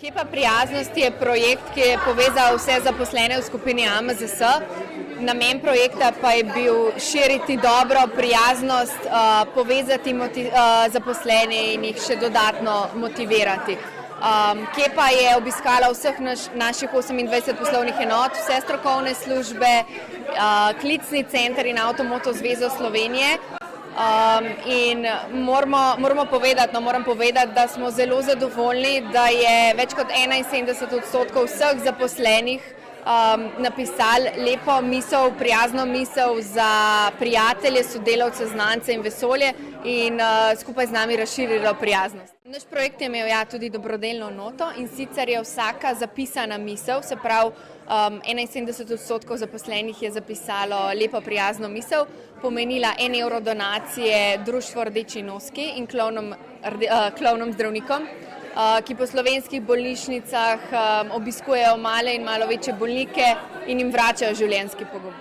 Kepa prijaznosti je projekt, ki je povezal vse zaposlene v skupini AMZS. Namen projekta pa je bil širiti dobro, prijaznost, povezati zaposlene in jih še dodatno motivirati. Kepa je obiskala vseh naših 28 poslovnih enot, vse strokovne službe, klicni center in Avtomoto zvezo Slovenije. In moram povedati, da smo zelo zadovoljni, da je več kot 71% vseh zaposlenih napisali lepo misel, prijazno misel za prijatelje, sodelavce, znance in vesolje in skupaj z nami razširilo prijaznost. Naš projekt je imel tudi dobrodelno noto in sicer je vsaka zapisana misel, se pravi 71% zaposlenih je zapisalo lepo prijazno misel, pomenila 1 evro donacije Društvu Rdeči noski in klovnom zdravnikom, ki po slovenskih bolnišnicah obiskujejo male in malo večje bolnike in jim vračajo življenjski pogum.